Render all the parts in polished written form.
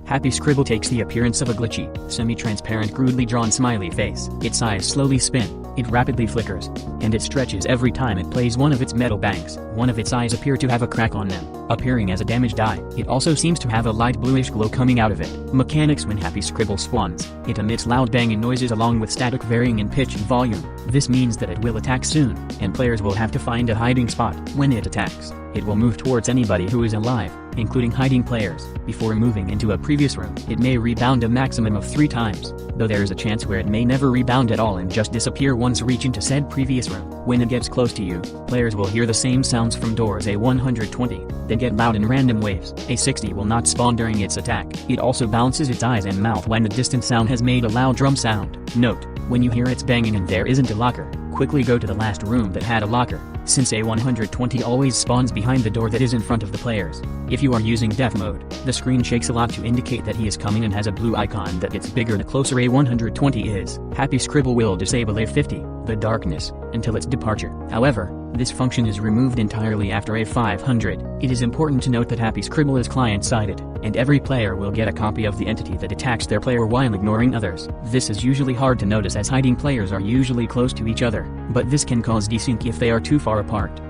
Happy Scribble takes the appearance of a glitchy, semi-transparent crudely drawn smiley face. Its eyes slowly spin, it rapidly flickers, and it stretches every time it plays one of its metal bangs. One of its eyes appear to have a crack on them, appearing as a damaged eye. It also seems to have a light bluish glow coming out of it. Mechanics: when Happy Scribble spawns, it emits loud banging noises along with static varying in pitch and volume. This means that it will attack soon, and players will have to find a hiding spot. When it attacks, it will move towards anybody who is alive, including hiding players. Before moving into a previous room, it may rebound a maximum of 3 times, though there is a chance where it may never rebound at all and just disappear once reaching to said previous room. When it gets close to you, players will hear the same sounds from doors. A 120, they get loud in random waves. A 60 will not spawn during its attack. It also bounces its eyes and mouth when a distant sound has made a loud drum sound. Note: when you hear its banging and there isn't a locker, quickly go to the last room that had a locker, since a 120 always spawns behind the door that is in front of the players. If you are using death mode, the screen shakes a lot to indicate that he is coming and has a blue icon that gets bigger the closer a 120 is. Happy Scribble will disable a 50, the darkness, until its departure. However, this function is removed entirely after a 500. It is important to note that Happy Scribble is client-sided, and every player will get a copy of the entity that attacks their player while ignoring others. This is usually hard to notice as hiding players are usually close to each other, but this can cause desync if they are too far apart.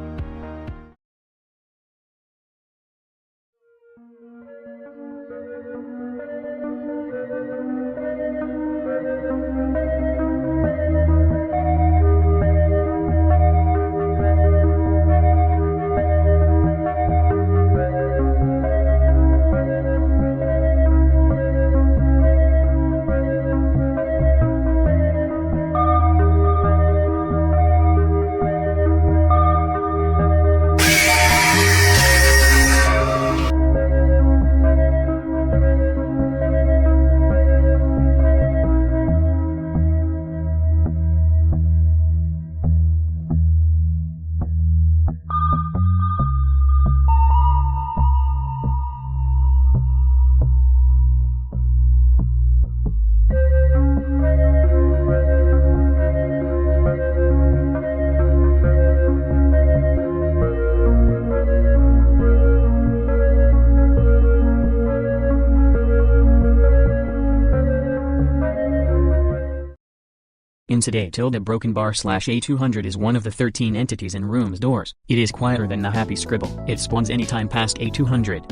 Insidæ broken bar /A200 is one of the 13 entities in rooms/doors. It is quieter than the Happy Scribble. It spawns anytime past A200.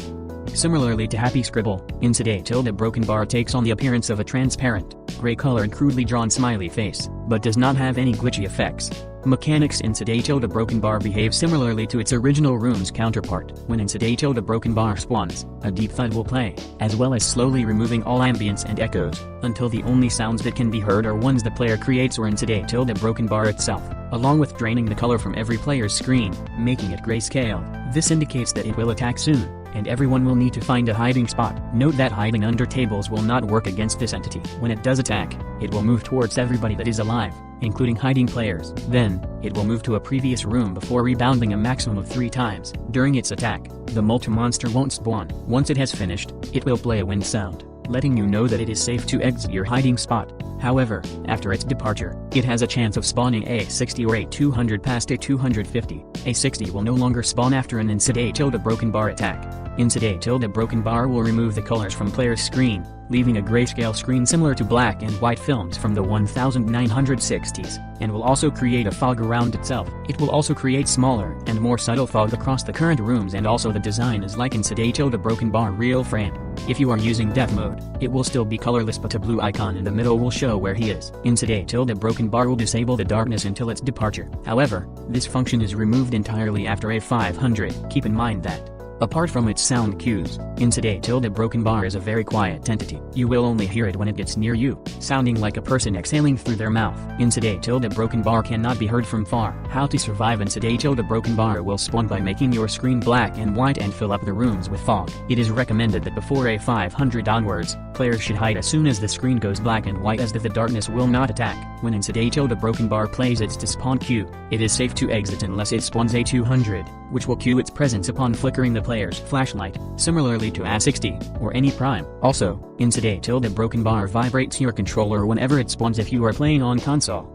Similarly to Happy Scribble, Insidæ broken bar takes on the appearance of a transparent, gray-colored crudely drawn smiley face, but does not have any glitchy effects. Mechanics: Insidæ broken bar behaves similarly to its original room's counterpart. When Insidæ broken bar spawns, a deep thud will play, as well as slowly removing all ambience and echoes, until the only sounds that can be heard are ones the player creates or Insidæ broken bar itself, along with draining the color from every player's screen, making it grayscale. This indicates that it will attack soon, and everyone will need to find a hiding spot. Note that hiding under tables will not work against this entity. When it does attack, it will move towards everybody that is alive, including hiding players. Then, it will move to a previous room before rebounding a maximum of 3 times. During its attack, the multi-monster won't spawn. Once it has finished, it will play a wind sound, letting you know that it is safe to exit your hiding spot. However, after its departure, it has a chance of spawning a 60 or a 200 past a 250. A 60 will no longer spawn after an Insidæ broken bar attack. Insidæ broken bar will remove the colors from player's screen, leaving a grayscale screen similar to black and white films from the 1960s, and will also create a fog around itself. It will also create smaller and more subtle fog across the current rooms, and also the design is like Insidæ broken bar real frame. If you are using death mode, it will still be colorless, but a blue icon in the middle will show where he is. Insidæ broken bar will disable the darkness until its departure. However, this function is removed entirely after a 500. Keep in mind that, apart from its sound cues, Insidæ broken bar is a very quiet entity. You will only hear it when it gets near you, sounding like a person exhaling through their mouth. Insidæ broken bar cannot be heard from far. How to survive Insidæ broken bar will spawn by making your screen black and white and fill up the rooms with fog. It is recommended that before a 500 onwards, players should hide as soon as the screen goes black and white, as the darkness will not attack. When Insidæ broken bar plays its to spawn cue, it is safe to exit unless it spawns a 200, which will cue its presence upon flickering the player's flashlight, similarly to A60, or any prime. Also, Insidæ broken bar vibrates your controller whenever it spawns if you are playing on console.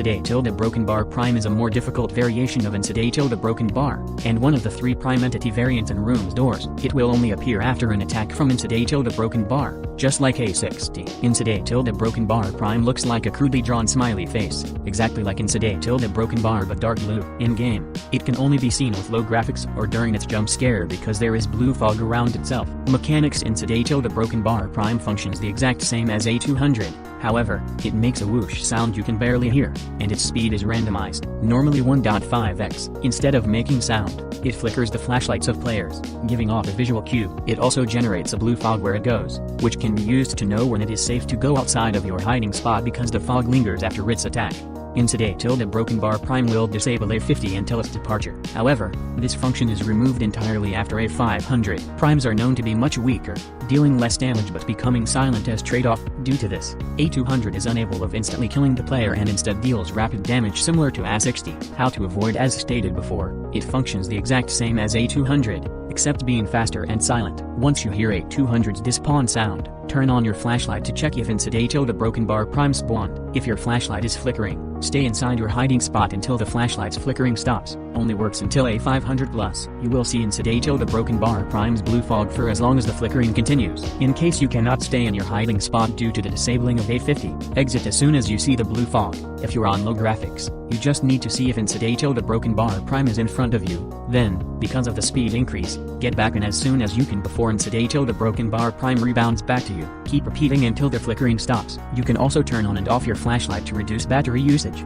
insidæ-broken bar prime is a more difficult variation of insidæ-broken bar, and one of the 3 prime entity variants in rooms doors. It will only appear after an attack from insidæ-broken bar, just like A60. Insidæ-broken bar prime looks like a crudely drawn smiley face, exactly like insidæ-broken bar but dark blue. In-game, it can only be seen with low graphics or during its jump scare because there is blue fog around itself. Mechanics: insidæ-broken bar prime functions the exact same as A200. However, it makes a whoosh sound you can barely hear, and its speed is randomized, normally 1.5x. Instead of making sound, it flickers the flashlights of players, giving off a visual cue. It also generates a blue fog where it goes, which can be used to know when it is safe to go outside of your hiding spot because the fog lingers after its attack. Insidæ-broken bar prime will disable A50 until its departure. However, this function is removed entirely after A500. Primes are known to be much weaker, dealing less damage but becoming silent as trade-off. Due to this, A200 is unable of instantly killing the player and instead deals rapid damage similar to A60. How to avoid: as stated before, it functions the exact same as A200, except being faster and silent. Once you hear A200's despawn sound, turn on your flashlight to check if insidæ-broken bar prime spawned. If your flashlight is flickering, stay inside your hiding spot until the flashlight's flickering stops. Only works until A500 plus. You will see insidæ-broken bar prime's blue fog for as long as the flickering continues. In case you cannot stay in your hiding spot due to the disabling of A50, exit as soon as you see the blue fog. If you're on low graphics, you just need to see if insidæ-broken bar prime is in front of you. Then, because of the speed increase, get back in as soon as you can before insidæ-broken bar prime rebounds back to you. Keep repeating until the flickering stops. You can also turn on and off your flashlight to reduce battery usage.